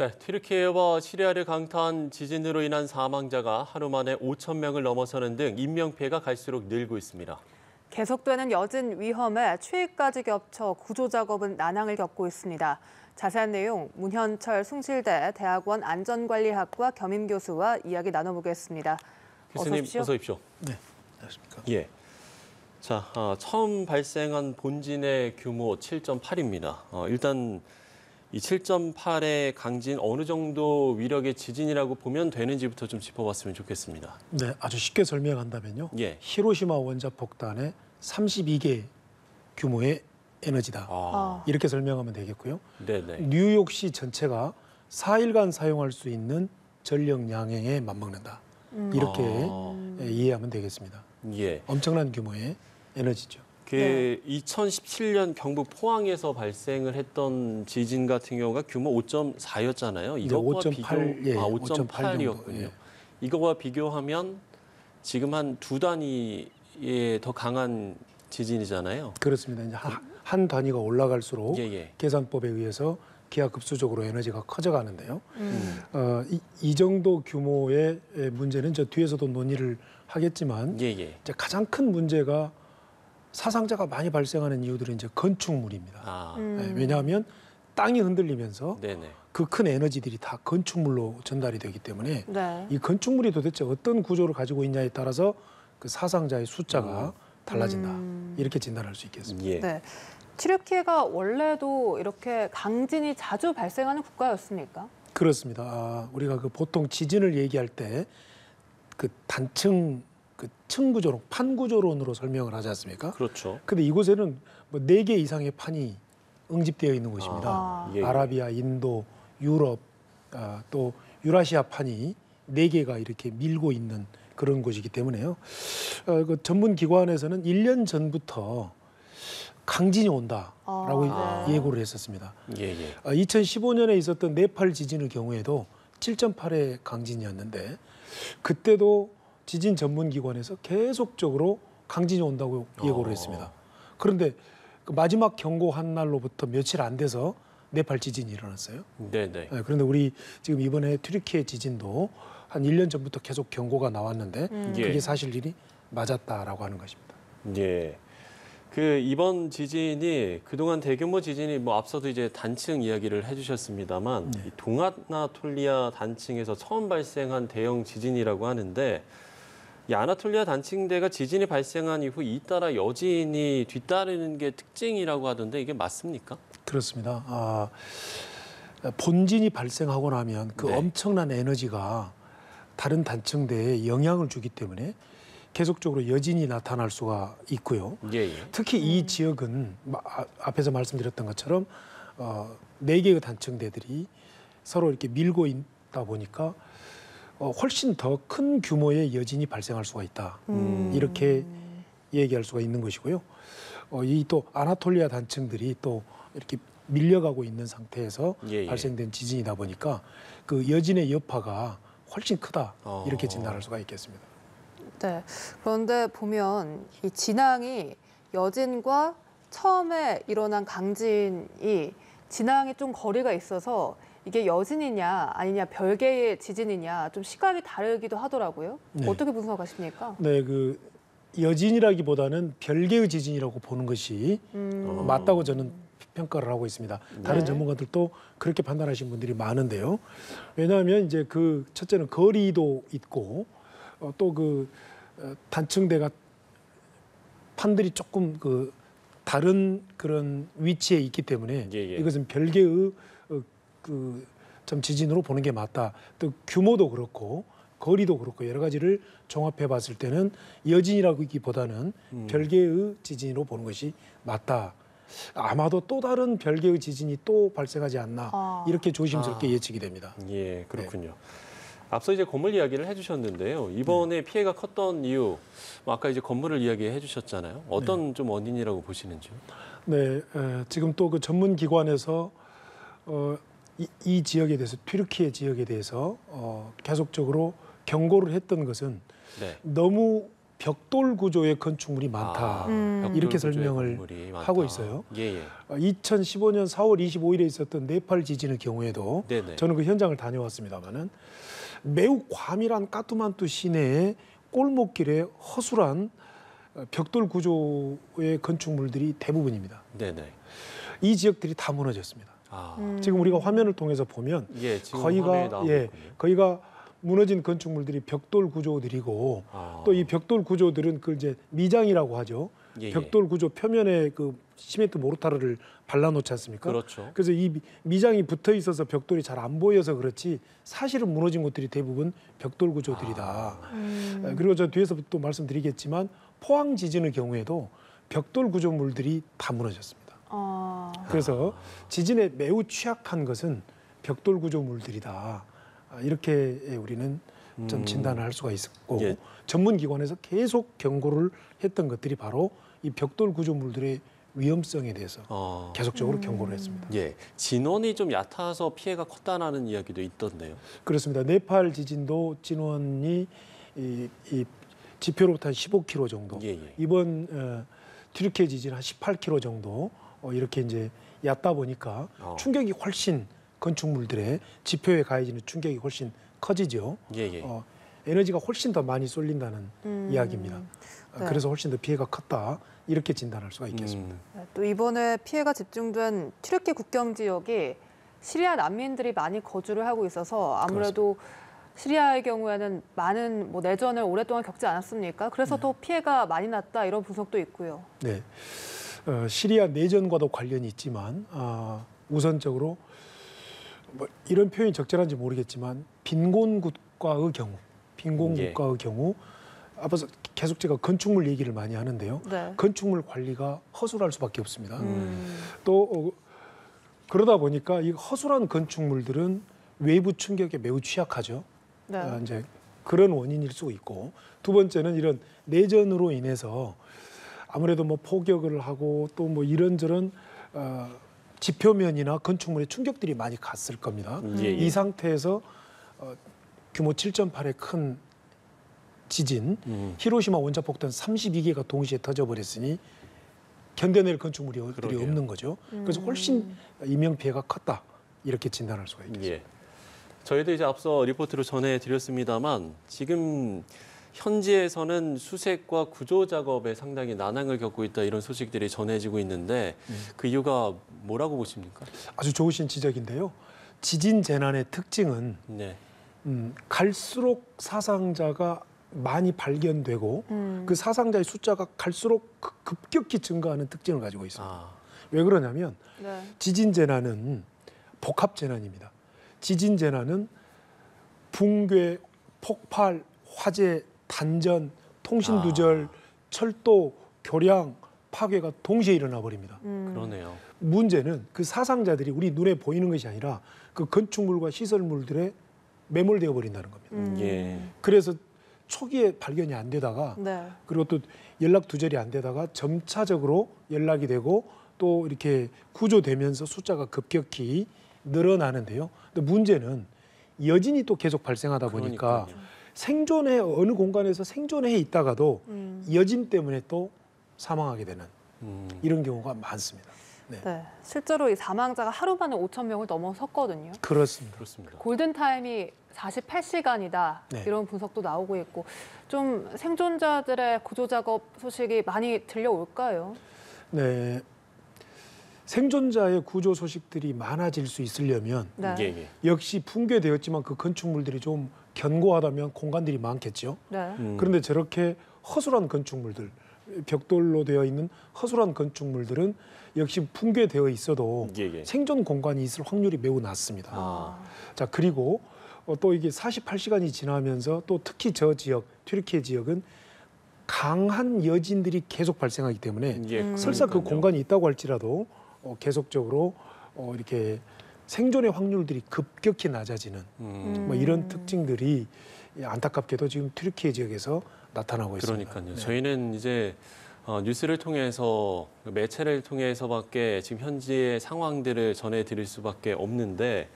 네, 튀르키예와 시리아를 강타한 지진으로 인한 사망자가 하루 만에 5천 명을 넘어서는 등 인명피해가 갈수록 늘고 있습니다. 계속되는 여진 위험에 추위까지 겹쳐 구조 작업은 난항을 겪고 있습니다. 자세한 내용 문현철 숭실대 대학원 안전관리학과 겸임 교수와 이야기 나눠보겠습니다. 교수님, 어서 오십시오. 네, 안녕하십니까. 예. 자, 처음 발생한 본진의 규모 7.8입니다. 일단 이 7.8의 강진 어느 정도 위력의 지진이라고 보면 되는지부터 좀 짚어봤으면 좋겠습니다. 네, 아주 쉽게 설명한다면요. 예. 히로시마 원자 폭탄의 32개 규모의 에너지다. 이렇게 설명하면 되겠고요. 네네. 뉴욕시 전체가 4일간 사용할 수 있는 전력량에 맞먹는다. 이렇게 이해하면 되겠습니다. 예. 엄청난 규모의 에너지죠. 그 2017년 경북 포항에서 발생을 했던 지진 같은 경우가 규모 5.4였잖아요. 이거와 5.8, 예, 5.8이었군요. 예. 이거와 비교하면 지금 한 두 단위의 더 강한 지진이잖아요. 그렇습니다. 이제 한 단위가 올라갈수록 예. 계산법에 의해서 기하급수적으로 에너지가 커져가는데요. 이 정도 규모의 문제는 저 뒤에서도 논의를 하겠지만 예. 이제 가장 큰 문제가 사상자가 많이 발생하는 이유들은 이제 건축물입니다. 왜냐하면 땅이 흔들리면서 네네. 그 큰 에너지들이 다 건축물로 전달이 되기 때문에 네. 이 건축물이 도대체 어떤 구조를 가지고 있냐에 따라서 그 사상자의 숫자가 달라진다. 이렇게 진단할 수 있겠습니다. 예. 네. 튀르키예가 원래도 이렇게 강진이 자주 발생하는 국가였습니까? 그렇습니다. 우리가 그 보통 지진을 얘기할 때 그 단층 그 층 구조론, 판 구조론으로 설명을 하지 않습니까? 그렇죠. 근데 이곳에는 뭐 4개 이상의 판이 응집되어 있는 곳입니다. 예. 아라비아, 인도, 유럽, 또 유라시아 판이 4개가 이렇게 밀고 있는 그런 곳이기 때문에요. 그 전문 기관에서는 1년 전부터 강진이 온다라고 예고를 했었습니다. 예. 2015년에 있었던 네팔 지진의 경우에도 7.8의 강진이었는데 그때도 지진 전문 기관에서 계속적으로 강진이 온다고 예고를 했습니다. 그런데 그 마지막 경고한 날로부터 며칠 안 돼서 네팔 지진이 일어났어요. 네네. 그런데 우리 지금 이번에 튀르키예 지진도 한 1년 전부터 계속 경고가 나왔는데 그게 사실일이 맞았다라고 하는 것입니다. 예. 그 이번 지진이 그동안 대규모 지진이 뭐 앞서도 이제 단층 이야기를 해주셨습니다만 이 동아나톨리아 단층에서 처음 발생한 대형 지진이라고 하는데 이 아나톨리아 단층대가 지진이 발생한 이후 잇따라 여진이 뒤따르는 게 특징이라고 하던데 이게 맞습니까? 그렇습니다. 본진이 발생하고 나면 그 엄청난 에너지가 다른 단층대에 영향을 주기 때문에 계속적으로 여진이 나타날 수가 있고요. 예. 특히 이 지역은 앞에서 말씀드렸던 것처럼 4개의 단층대들이 서로 이렇게 밀고 있다 보니까 훨씬 더 큰 규모의 여진이 발생할 수가 있다. 이렇게 얘기할 수가 있는 것이고요. 이 또 아나톨리아 단층들이 또 이렇게 밀려가고 있는 상태에서 발생된 지진이다 보니까 그 여진의 여파가 훨씬 크다. 이렇게 진단할 수가 있겠습니다. 네. 그런데 보면 이 진앙이 여진과 처음에 일어난 강진이 진앙이 좀 거리가 있어서 이게 여진이냐 아니냐 별개의 지진이냐 좀 시각이 다르기도 하더라고요. 네. 어떻게 분석하십니까? 네, 그 여진이라기보다는 별개의 지진이라고 보는 것이 맞다고 저는 평가를 하고 있습니다. 다른 전문가들도 그렇게 판단하시는 분들이 많은데요. 왜냐하면 이제 그 첫째는 거리도 있고 또 그 단층대가 판들이 조금 그 다른 그런 위치에 있기 때문에 이것은 별개의 그 좀 지진으로 보는 게 맞다. 또 규모도 그렇고 거리도 그렇고 여러 가지를 종합해 봤을 때는 여진이라기보다는 별개의 지진으로 보는 것이 맞다. 아마도 또 다른 별개의 지진이 또 발생하지 않나 이렇게 조심스럽게 예측이 됩니다. 예, 그렇군요. 앞서 이제 건물 이야기를 해주셨는데요. 이번에 피해가 컸던 이유, 아까 이제 건물을 이야기해 주셨잖아요. 어떤 좀 원인이라고 보시는지요? 네, 지금 또 그 전문 기관에서 이 지역에 대해서 튀르키예 지역에 대해서 계속적으로 경고를 했던 것은 너무 벽돌 구조의 건축물이 많다. 벽돌 이렇게 구조의 설명을 건물이 많다. 하고 있어요. 예, 예. 2015년 4월 25일에 있었던 네팔 지진의 경우에도 네네. 저는 그 현장을 다녀왔습니다마는 매우 과밀한 까투만투 시내의 골목길에 허술한 벽돌 구조의 건축물들이 대부분입니다. 네네. 이 지역들이 다 무너졌습니다. 지금 우리가 화면을 통해서 보면 예, 지금 화면에 나오고 있군요. 거기가 무너진 건축물들이 벽돌 구조들이고 또 이 벽돌 구조들은 그 이제 미장이라고 하죠. 예, 벽돌 구조 표면에 그 시멘트 모르타르를 발라놓지 않습니까? 그렇죠. 그래서 이 미장이 붙어 있어서 벽돌이 잘 안 보여서 그렇지 사실은 무너진 곳들이 대부분 벽돌 구조들이다. 그리고 저 뒤에서 또 말씀드리겠지만 포항 지진의 경우에도 벽돌 구조물들이 다 무너졌습니다. 그래서 지진에 매우 취약한 것은 벽돌 구조물들이다. 이렇게 우리는 좀 진단을 할 수가 있었고 예. 전문기관에서 계속 경고를 했던 것들이 바로 이 벽돌 구조물들의 위험성에 대해서 계속적으로 경고를 했습니다. 예, 진원이 좀 얕아서 피해가 컸다는 이야기도 있던데요. 그렇습니다. 네팔 지진도 진원이 이 지표로부터 한 15km 정도. 예, 예. 이번 튀르키예 지진 한 18km 정도 이렇게 이제 얕다 보니까 충격이 훨씬 건축물들의 지표에 가해지는 충격이 훨씬 커지죠. 예, 예. 에너지가 훨씬 더 많이 쏠린다는 이야기입니다. 네. 그래서 훨씬 더 피해가 컸다 이렇게 진단할 수가 있겠습니다. 네, 또 이번에 피해가 집중된 튀르키예 국경 지역이 시리아 난민들이 많이 거주를 하고 있어서 아무래도 시리아의 경우에는 많은 내전을 오랫동안 겪지 않았습니까? 그래서 더 피해가 많이 났다 이런 분석도 있고요. 네, 시리아 내전과도 관련이 있지만 우선적으로 이런 표현이 적절한지 모르겠지만 빈곤 국가의 경우 앞서 계속 제가 건축물 얘기를 많이 하는데요. 네. 건축물 관리가 허술할 수밖에 없습니다. 또 그러다 보니까 이 허술한 건축물들은 외부 충격에 매우 취약하죠. 네. 이제 그런 원인일 수 있고 두 번째는 이런 내전으로 인해서 아무래도 포격을 하고 또 이런저런 지표면이나 건축물에 충격들이 많이 갔을 겁니다. 예. 이 상태에서 규모 7.8의 큰 지진, 히로시마 원자폭탄 32개가 동시에 터져버렸으니 견뎌낼 건축물이 그러게요. 없는 거죠. 그래서 훨씬 인명 피해가 컸다 이렇게 진단할 수가 있겠습니다. 예. 저희도 이제 앞서 리포트로 전해드렸습니다만 지금 현지에서는 수색과 구조 작업에 상당히 난항을 겪고 있다 이런 소식들이 전해지고 있는데 그 이유가 뭐라고 보십니까? 아주 좋으신 지적인데요. 지진 재난의 특징은 네. 갈수록 사상자가 많이 발견되고 그 사상자의 숫자가 갈수록 급격히 증가하는 특징을 가지고 있습니다. 왜 그러냐면 네. 지진 재난은 복합 재난입니다. 지진 재난은 붕괴, 폭발, 화재, 단전, 통신 두절, 철도, 교량, 파괴가 동시에 일어나 버립니다. 그러네요. 문제는 그 사상자들이 우리 눈에 보이는 것이 아니라 그 건축물과 시설물들에 매몰되어 버린다는 겁니다. 예. 그래서 초기에 발견이 안 되다가 네. 그리고 또 연락 두절이 안 되다가 점차적으로 연락이 되고 또 이렇게 구조되면서 숫자가 급격히 늘어나는데요. 근데 문제는 여진이 또 계속 발생하다 보니까 그러니까요. 생존해 어느 공간에서 생존해 있다가도 여진 때문에 또 사망하게 되는 이런 경우가 많습니다. 네. 네. 실제로 이 사망자가 하루 만에 5,000명을 넘어섰거든요. 그렇습니다. 그렇습니다. 골든타임이 48시간이다 네. 이런 분석도 나오고 있고 좀 생존자들의 구조작업 소식이 많이 들려올까요? 네. 생존자의 구조 소식들이 많아질 수 있으려면 네. 예, 예. 역시 붕괴되었지만 그 건축물들이 좀 견고하다면 공간들이 많겠죠. 네. 그런데 저렇게 허술한 건축물들, 벽돌로 되어 있는 허술한 건축물들은 역시 붕괴되어 있어도 예, 예. 생존 공간이 있을 확률이 매우 낮습니다. 자, 그리고 또 이게 48시간이 지나면서 또 특히 저 지역, 튀르키예 지역은 강한 여진들이 계속 발생하기 때문에 예, 설사 그 그러니까요. 공간이 있다고 할지라도 계속적으로 이렇게 생존의 확률들이 급격히 낮아지는 이런 특징들이 안타깝게도 지금 튀르키예 지역에서 나타나고 있습니다. 그러니까요. 네. 저희는 이제 뉴스를 통해서 매체를 통해서밖에 지금 현지의 상황들을 전해드릴 수밖에 없는데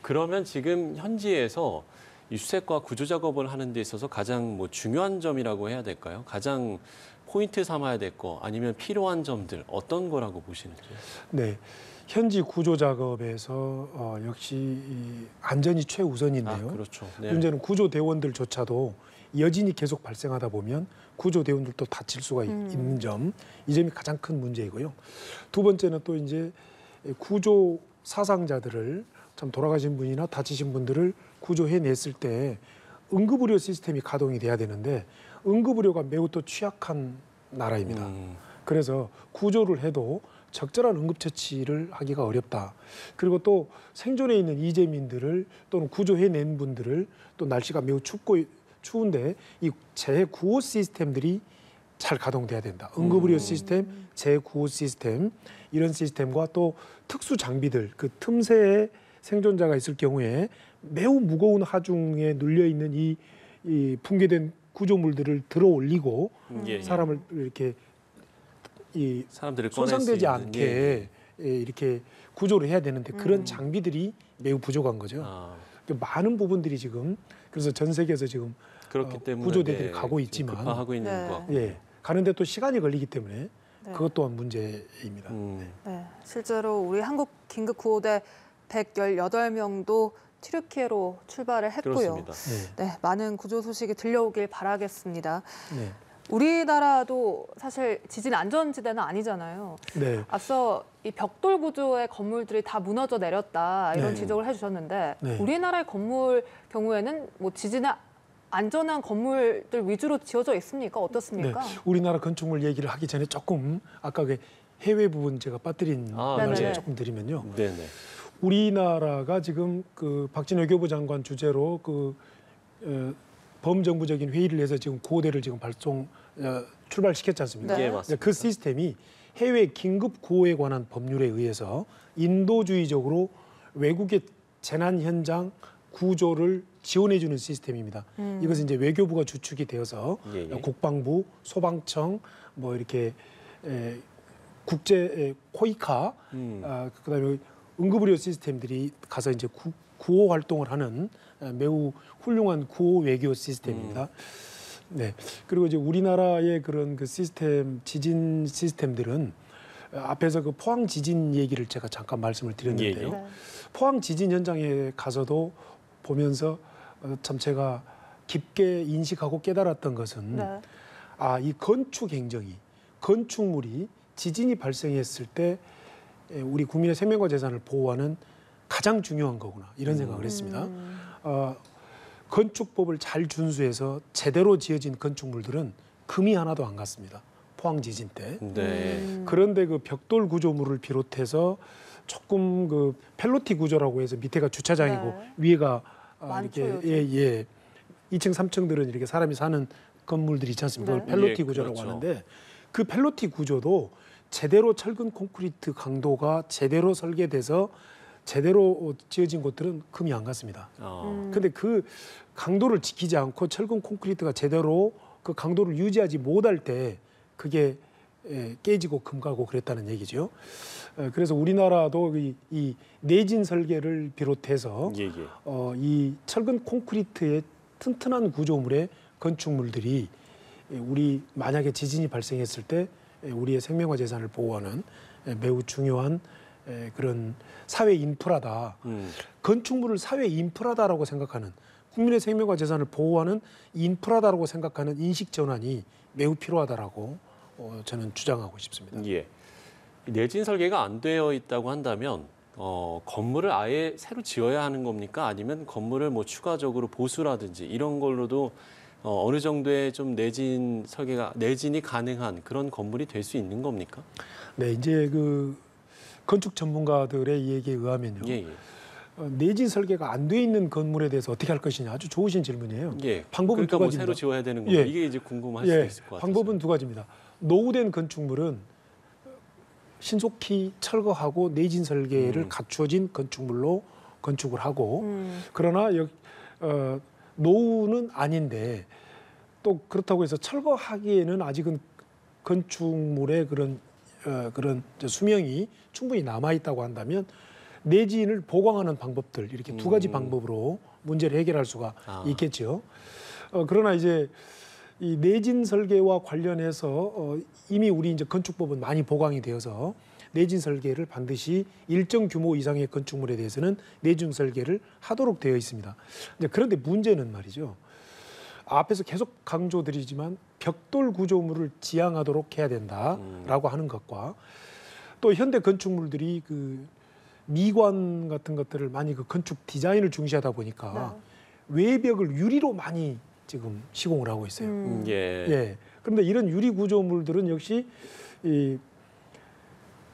그러면 지금 현지에서 이 수색과 구조 작업을 하는 데 있어서 가장 뭐 중요한 점이라고 해야 될까요? 가장 포인트 삼아야 될 거 아니면 필요한 점들 어떤 거라고 보시는지요? 네, 현지 구조 작업에서 역시 이 안전이 최우선인데요. 그렇죠. 네. 문제는 구조 대원들조차도 여진이 계속 발생하다 보면 구조 대원들도 다칠 수가 있는 점, 이 점이 가장 큰 문제이고요. 두 번째는 또 이제 구조 사상자들을 참 돌아가신 분이나 다치신 분들을 구조해냈을 때 응급의료 시스템이 가동이 돼야 되는데 응급의료가 매우 또 취약한 나라입니다. 그래서 구조를 해도 적절한 응급처치를 하기가 어렵다. 그리고 또 생존해 있는 이재민들을 또는 구조해낸 분들을 또 날씨가 매우 추운데 이 재구호 시스템들이 잘 가동돼야 된다. 응급의료 시스템, 재구호 시스템 이런 시스템과 또 특수 장비들 그 틈새에 생존자가 있을 경우에 매우 무거운 하중에 눌려 있는 이 붕괴된 구조물들을 들어 올리고 예. 사람을 이렇게 이 사람들을 꺼낼 수 손상되지 있는, 않게 이렇게 구조를 해야 되는데 그런 장비들이 매우 부족한 거죠. 아, 많은 부분들이 지금 그래서 전 세계에서 지금 그렇기 때문에 구조대들이 네, 가고 지금 있지만 급파하고 있는 네. 것 같고. 예, 가는데 또 시간이 걸리기 때문에 네. 그것 또한 문제입니다. 네, 실제로 우리 한국 긴급구호대 118명도 튀르키예로 출발을 했고요. 그렇습니다. 네, 네, 많은 구조 소식이 들려오길 바라겠습니다. 네, 우리나라도 사실 지진 안전지대는 아니잖아요. 네, 앞서 이 벽돌 구조의 건물들이 다 무너져 내렸다 이런 네. 지적을 해주셨는데 네. 우리나라의 건물 경우에는 뭐 지진에 안전한 건물들 위주로 지어져 있습니까? 어떻습니까? 우리나라 건축물 얘기를 하기 전에 조금 아까 그 해외 부분 제가 빠뜨린 말씀 네네. 조금 드리면요. 네네. 우리나라가 지금 그 박진 외교부 장관 주재로 그 범정부적인 회의를 해서 지금 구호대를 지금 출발시켰지 않습니까? 네. 예, 맞습니다. 그 시스템이 해외 긴급 구호에 관한 법률에 의해서 인도주의적으로 외국의 재난 현장 구조를 지원해주는 시스템입니다. 이것은 이제 외교부가 주축이 되어서 예, 예. 국방부, 소방청, 뭐 이렇게 국제 코이카, 그다음에 응급의료 시스템들이 가서 이제 구호 활동을 하는 매우 훌륭한 구호 외교 시스템입니다. 네. 그리고 이제 우리나라의 그런 그 시스템, 지진 시스템들은 앞에서 그 포항 지진 얘기를 제가 잠깐 말씀을 드렸는데요. 예, 예. 네. 포항 지진 현장에 가서도 보면서 참 제가 깊게 인식하고 깨달았던 것은 네. 이 건축 행정이 건축물이 지진이 발생했을 때 우리 국민의 생명과 재산을 보호하는 가장 중요한 거구나 이런 생각을 했습니다. 건축법을 잘 준수해서 제대로 지어진 건축물들은 금이 하나도 안 갔습니다. 포항 지진 때. 네. 그런데 그 벽돌 구조물을 비롯해서 조금 그 펠로티 구조라고 해서 밑에가 주차장이고 네. 위에가 많죠, 이렇게 2층, 3층들은 이렇게 사람이 사는 건물들이 있지 않습니까? 그걸 네. 펠로티 예, 구조라고 그렇죠. 하는데 그 펠로티 구조도 제대로 철근 콘크리트 강도가 제대로 설계돼서 제대로 지어진 곳들은 금이 안 갔습니다. 근데 그 강도를 지키지 않고 철근 콘크리트가 제대로 그 강도를 유지하지 못할 때 그게 깨지고 금 가고 그랬다는 얘기죠. 그래서 우리나라도 이 내진 설계를 비롯해서 예, 예. 이 철근 콘크리트의 튼튼한 구조물의 건축물들이 우리 만약에 지진이 발생했을 때 우리의 생명과 재산을 보호하는 매우 중요한 그런 사회 인프라다. 건축물을 사회 인프라다라고 생각하는 국민의 생명과 재산을 보호하는 인프라다라고 생각하는 인식 전환이 매우 필요하다라고 저는 주장하고 싶습니다. 예. 내진 설계가 안 되어 있다고 한다면 건물을 아예 새로 지어야 하는 겁니까? 아니면 건물을 뭐 추가적으로 보수라든지 이런 걸로도 어느 정도의 좀 내진이 가능한 그런 건물이 될 수 있는 겁니까? 네, 이제 그 건축 전문가들의 얘기에 의하면요. 예, 예. 내진 설계가 안 돼 있는 건물에 대해서 어떻게 할 것이냐 아주 좋으신 질문이에요. 예. 방법은 그러니까 두 뭐 가지입니다. 새로 지어야 되는 건가? 예. 이게 이제 궁금할 수도 있을 것 같아요. 방법은 두 가지입니다. 노후된 건축물은 신속히 철거하고 내진 설계를 갖추어진 건축물로 건축을 하고 그러나 노후는 아닌데 또 그렇다고 해서 철거하기에는 아직은 건축물의 그런 수명이 충분히 남아 있다고 한다면 내진을 보강하는 방법들 이렇게 두 가지 방법으로 문제를 해결할 수가 있겠죠. 그러나 이제 이 내진 설계와 관련해서 이미 우리 이제 건축법은 많이 보강이 되어서 내진 설계를 반드시 일정 규모 이상의 건축물에 대해서는 내진 설계를 하도록 되어 있습니다. 이제 그런데 문제는 말이죠. 앞에서 계속 강조드리지만 벽돌 구조물을 지향하도록 해야 된다라고 하는 것과 또 현대 건축물들이 그 미관 같은 것들을 많이 그 건축 디자인을 중시하다 보니까 외벽을 유리로 많이 지금 시공을 하고 있어요. 예. 그런데 이런 유리 구조물들은 역시 이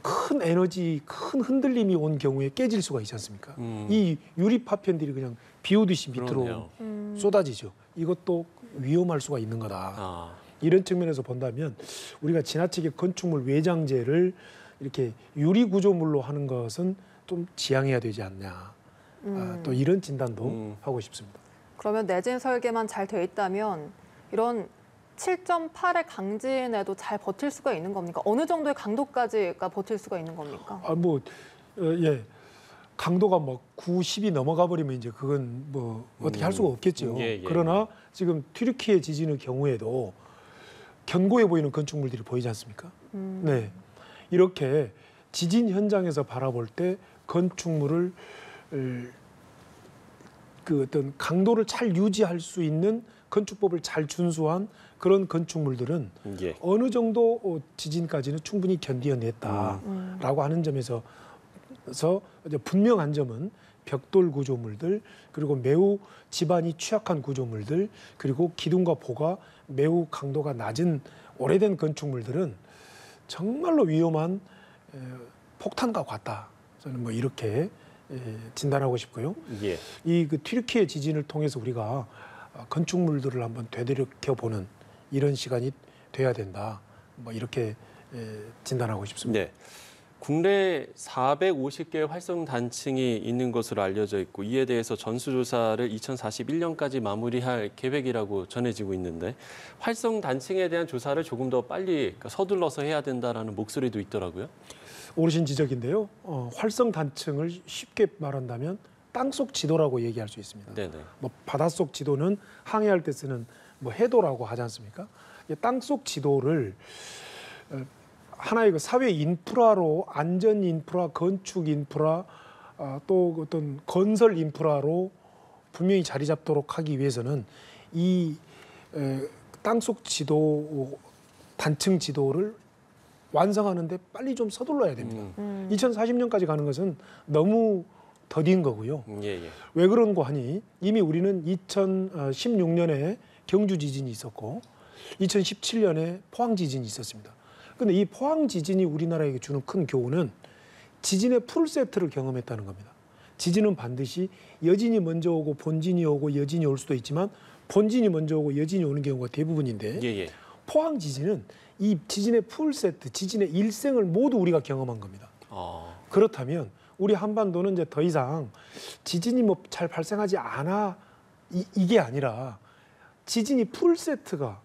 큰 에너지, 큰 흔들림이 온 경우에 깨질 수가 있지 않습니까? 이 유리 파편들이 그냥 비 오듯이 밑으로 쏟아지죠. 이것도 위험할 수가 있는 거다. 이런 측면에서 본다면 우리가 지나치게 건축물 외장재를 이렇게 유리 구조물로 하는 것은 좀 지양해야 되지 않냐. 또 이런 진단도 하고 싶습니다. 그러면 내진 설계만 잘 돼 있다면 이런 7.8의 강진에도 잘 버틸 수가 있는 겁니까? 어느 정도의 강도까지가 버틸 수가 있는 겁니까? 예. 강도가 뭐 9, 10이 넘어가 버리면 이제 그건 뭐 어떻게 할 수가 없겠죠. 그러나 지금 튀르키예 지진의 경우에도 견고해 보이는 건축물들이 보이지 않습니까? 네. 이렇게 지진 현장에서 바라볼 때 건축물을 그 어떤 강도를 잘 유지할 수 있는 건축법을 잘 준수한 그런 건축물들은 어느 정도 지진까지는 충분히 견디어냈다라고 하는 점에서 이제 분명한 점은 벽돌 구조물들 그리고 매우 지반이 취약한 구조물들 그리고 기둥과 보가 매우 강도가 낮은 오래된 건축물들은 정말로 위험한 폭탄과 같다. 저는 뭐 이렇게 진단하고 싶고요. 이 그 튀르키예 지진을 통해서 우리가 건축물들을 한번 되돌이켜 보는 이런 시간이 돼야 된다. 뭐 이렇게 진단하고 싶습니다. 네. 국내 450개의 활성 단층이 있는 것으로 알려져 있고 이에 대해서 전수조사를 2041년까지 마무리할 계획이라고 전해지고 있는데 활성 단층에 대한 조사를 조금 더 빨리 서둘러서 해야 된다라는 목소리도 있더라고요. 옳으신 지적인데요. 활성 단층을 쉽게 말한다면 땅속 지도라고 얘기할 수 있습니다. 네네. 뭐 바닷속 지도는 항해할 때 쓰는 뭐 해도라고 하지 않습니까? 땅속 지도를 하나의 그 사회 인프라로 안전 인프라, 건축 인프라, 또 어떤 건설 인프라로 분명히 자리 잡도록 하기 위해서는 이 땅속 지도, 단층 지도를 완성하는데 빨리 좀 서둘러야 됩니다. 2040년까지 가는 것은 너무 더딘 거고요. 왜 그런고 하니 이미 우리는 2016년에 경주 지진이 있었고 2017년에 포항 지진이 있었습니다. 그런데 이 포항 지진이 우리나라에게 주는 큰 교훈은 지진의 풀 세트를 경험했다는 겁니다. 지진은 반드시 여진이 먼저 오고 본진이 오고 여진이 올 수도 있지만 본진이 먼저 오고 여진이 오는 경우가 대부분인데 포항 지진은 이 지진의 풀 세트, 지진의 일생을 모두 우리가 경험한 겁니다. 그렇다면 우리 한반도는 이제 더 이상 지진이 뭐 잘 발생하지 않아 이게 아니라 지진이 풀 세트가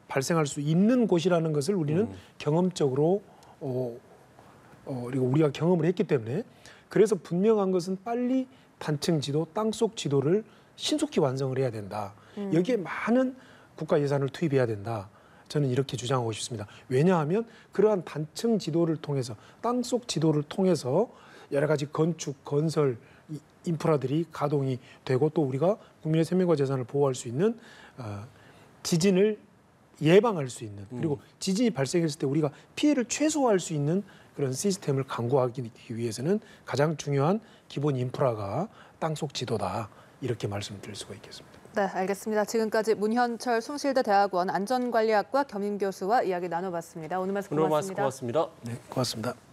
발생할 수 있는 곳이라는 것을 우리는 경험적으로 그리고 우리가 경험을 했기 때문에 그래서 분명한 것은 빨리 단층 지도, 땅속 지도를 신속히 완성을 해야 된다. 여기에 많은 국가 예산을 투입해야 된다. 저는 이렇게 주장하고 싶습니다. 왜냐하면 그러한 단층 지도를 통해서 땅속 지도를 통해서 여러 가지 건축, 건설 인프라들이 가동이 되고 또 우리가 국민의 생명과 재산을 보호할 수 있는 지진을 예방할 수 있는 그리고 지진이 발생했을 때 우리가 피해를 최소화할 수 있는 그런 시스템을 강구하기 위해서는 가장 중요한 기본 인프라가 땅속 지도다. 이렇게 말씀드릴 수가 있겠습니다. 네, 알겠습니다. 지금까지 문현철 숭실대 대학원 안전관리학과 겸임교수와 이야기 나눠봤습니다. 오늘 말씀 고맙습니다. 고맙습니다. 네, 고맙습니다.